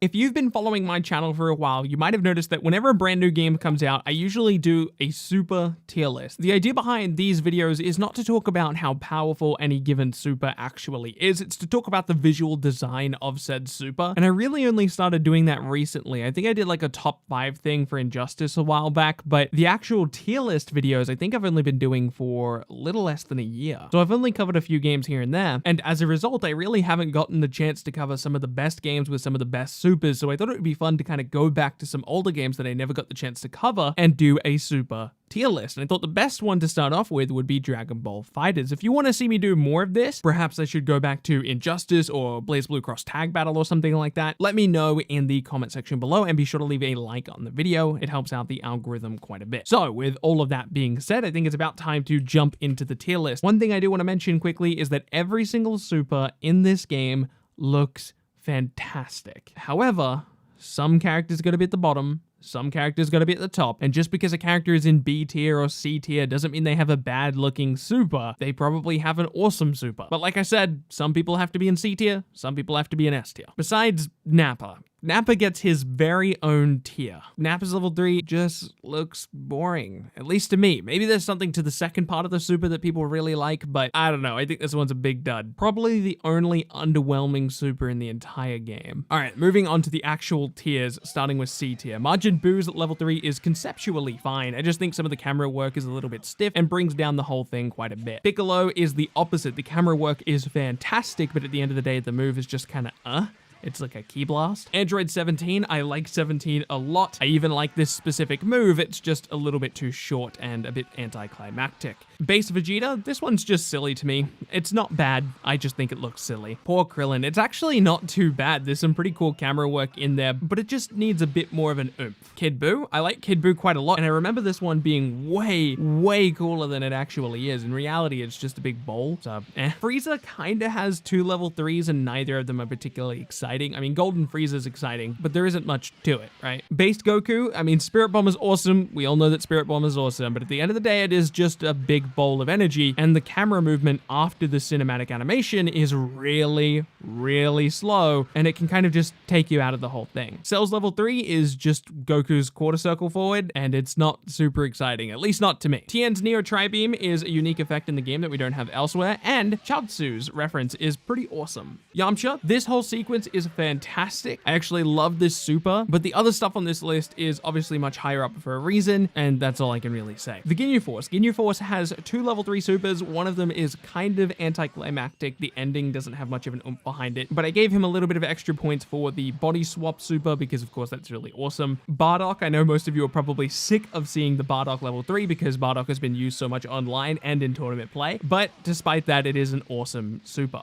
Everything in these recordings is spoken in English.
If you've been following my channel for a while, you might have noticed that whenever a brand new game comes out, I usually do a super tier list. The idea behind these videos is not to talk about how powerful any given super actually is, it's to talk about the visual design of said super, and I really only started doing that recently. I think I did like a top 5 thing for Injustice a while back, but the actual tier list videos I think I've only been doing for a little less than a year. So I've only covered a few games here and there, and as a result, I really haven't gotten the chance to cover some of the best games with some of the best supers, so I thought it would be fun to kind of go back to some older games that I never got the chance to cover and do a super tier list. And I thought the best one to start off with would be Dragon Ball FighterZ. If you want to see me do more of this, perhaps I should go back to Injustice or BlazBlue Cross Tag Battle or something like that. Let me know in the comment section below, and be sure to leave a like on the video. It helps out the algorithm quite a bit. So with all of that being said, I think it's about time to jump into the tier list. One thing I do want to mention quickly is that every single super in this game looks fantastic. However, some characters gotta be at the bottom, some characters gotta be at the top, and just because a character is in B tier or C tier doesn't mean they have a bad looking super. They probably have an awesome super. But like I said, some people have to be in C tier, some people have to be in S tier. Besides Nappa. Nappa gets his very own tier. Nappa's level 3 just looks boring, at least to me. Maybe there's something to the second part of the super that people really like, but I don't know. I think this one's a big dud. Probably the only underwhelming super in the entire game. All right, moving on to the actual tiers, starting with C tier. Majin Buu's level 3 is conceptually fine. I just think some of the camera work is a little bit stiff and brings down the whole thing quite a bit. Piccolo is the opposite. The camera work is fantastic, but at the end of the day, the move is just kind of It's like a key blast. Android 17, I like 17 a lot. I even like this specific move, it's just a little bit too short and a bit anticlimactic. Base Vegeta, this one's just silly to me. It's not bad, I just think it looks silly. Poor Krillin, it's actually not too bad. There's some pretty cool camera work in there, but it just needs a bit more of an oomph. Kid Buu, I like Kid Buu quite a lot, and I remember this one being way cooler than it actually is. In reality, it's just a big bowl, so Frieza kinda has 2 level 3s, and neither of them are particularly exciting. I mean, Golden Frieza is exciting, but there isn't much to it, right? Based Goku, I mean, Spirit Bomb is awesome. We all know that Spirit Bomb is awesome, but at the end of the day, it is just a big bowl of energy, and the camera movement after the cinematic animation is really slow, and it can kind of just take you out of the whole thing. Cell's level 3 is just Goku's quarter circle forward, and it's not super exciting, at least not to me. Tien's Neo Tri-Beam is a unique effect in the game that we don't have elsewhere, and Chaozu's reference is pretty awesome. Yamcha, this whole sequence is fantastic. I actually love this super, but the other stuff on this list is obviously much higher up for a reason, and that's all I can really say. The Ginyu Force. Ginyu Force has 2 level 3 supers. One of them is kind of anticlimactic. The ending doesn't have much of an oomph behind it, but I gave him a little bit of extra points for the body swap super because of course that's really awesome. Bardock, I know most of you are probably sick of seeing the Bardock level 3 because Bardock has been used so much online and in tournament play, but despite that, it is an awesome super.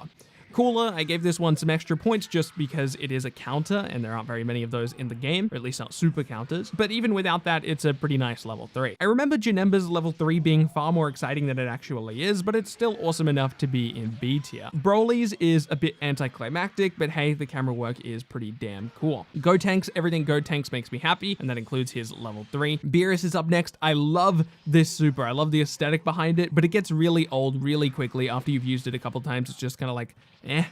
Cooler, I gave this one some extra points just because it is a counter and there aren't very many of those in the game, or at least not super counters, but even without that, it's a pretty nice level 3. I remember Janemba's level 3 being far more exciting than it actually is, but it's still awesome enough to be in B tier. Broly's is a bit anticlimactic, but hey, the camera work is pretty damn cool. Gotenks, everything Gotenks makes me happy, and that includes his level 3. Beerus is up next. I love this super. I love the aesthetic behind it, but it gets really old really quickly after you've used it a couple times. It's just kind of like,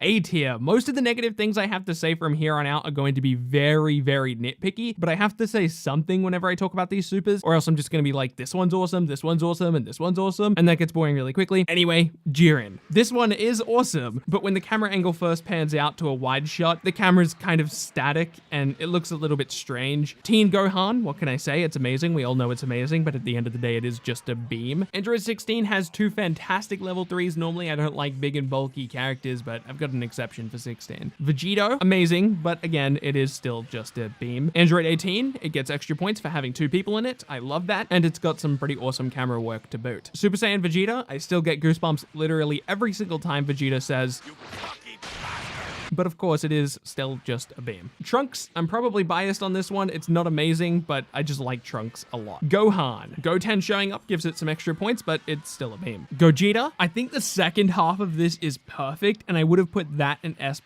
A tier. Most of the negative things I have to say from here on out are going to be very nitpicky, but I have to say something whenever I talk about these supers, or else I'm just going to be like, this one's awesome, this one's awesome, and this one's awesome, and that gets boring really quickly. Anyway, Jiren. This one is awesome, but when the camera angle first pans out to a wide shot, the camera's kind of static, and it looks a little bit strange. Teen Gohan, what can I say? It's amazing. We all know it's amazing, but at the end of the day, it is just a beam. Android 16 has 2 fantastic level 3s. Normally, I don't like big and bulky characters, but I've got an exception for 16. Vegeta, amazing, but again, it is still just a beam. Android 18, it gets extra points for having 2 people in it. I love that, and it's got some pretty awesome camera work to boot. Super Saiyan Vegeta, I still get goosebumps literally every single time Vegeta says, "You cocky bastard." But of course, it is still just a beam. Trunks, I'm probably biased on this one. It's not amazing, but I just like Trunks a lot. Gohan, Goten showing up gives it some extra points, but it's still a beam. Gogeta, I think the second half of this is perfect, and I would have put that in S+.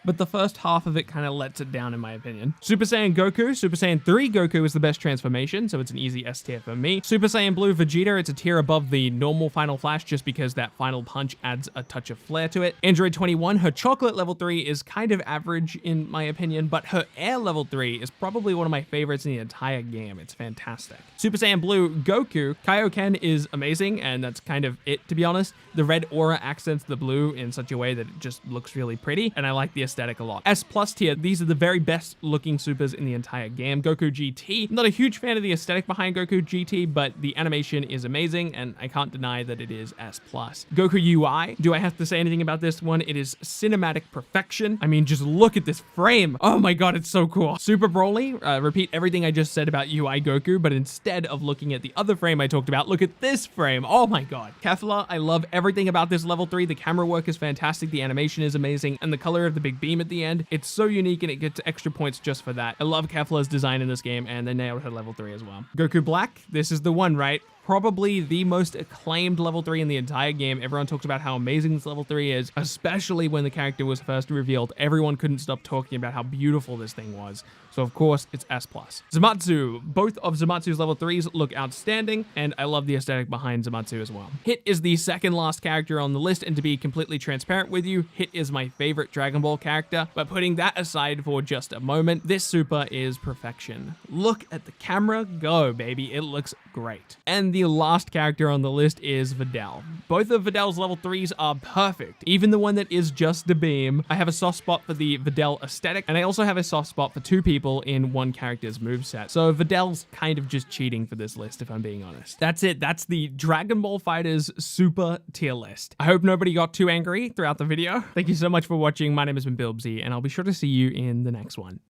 but the first half of it kind of lets it down in my opinion. Super Saiyan Goku. Super Saiyan 3 Goku is the best transformation, so it's an easy S tier for me. Super Saiyan Blue Vegeta, it's a tier above the normal Final Flash just because that final punch adds a touch of flair to it. Android 21, her chocolate level 3 is kind of average in my opinion, but her air level 3 is probably one of my favorites in the entire game. It's fantastic. Super Saiyan Blue Goku, Kaioken is amazing, and that's kind of it, to be honest. The red aura accents the blue in such a way that it just looks really pretty, and I like the aesthetic a lot. S plus tier, these are the very best looking supers in the entire game. Goku GT, I'm not a huge fan of the aesthetic behind Goku GT, but the animation is amazing, and I can't deny that it is S plus. Goku UI, do I have to say anything about this one? It is cinematic perfection. I mean, just look at this frame. Oh my god, it's so cool. Super Broly, repeat everything I just said about UI Goku, but instead of looking at the other frame I talked about, look at this frame. Oh my god. Kefla, I love everything about this level 3. The camera work is fantastic, the animation is amazing, and the color of the big beam at the end, it's so unique and it gets extra points just for that. I love Kefla's design in this game, and they nailed her level 3 as well. Goku Black, this is the one, right? Probably the most acclaimed level 3 in the entire game. Everyone talks about how amazing this level 3 is, especially when the character was first revealed. Everyone couldn't stop talking about how beautiful this thing was. So of course, it's S+. Zamatsu. Both of Zamatsu's level 3s look outstanding, and I love the aesthetic behind Zamatsu as well. Hit is the second last character on the list, and to be completely transparent with you, Hit is my favorite Dragon Ball character, but putting that aside for just a moment, this super is perfection. Look at the camera go, baby. It looks great. And the last character on the list is Vidal. Both of Vidal's level 3s are perfect. Even the one that is just a beam. I have a soft spot for the Vidal aesthetic, and I also have a soft spot for two people in one character's moveset. So Vidal's kind of just cheating for this list, if I'm being honest. That's it. That's the Dragon Ball FighterZ super tier list. I hope nobody got too angry throughout the video. Thank you so much for watching. My name has been Bilbzy, and I'll be sure to see you in the next one.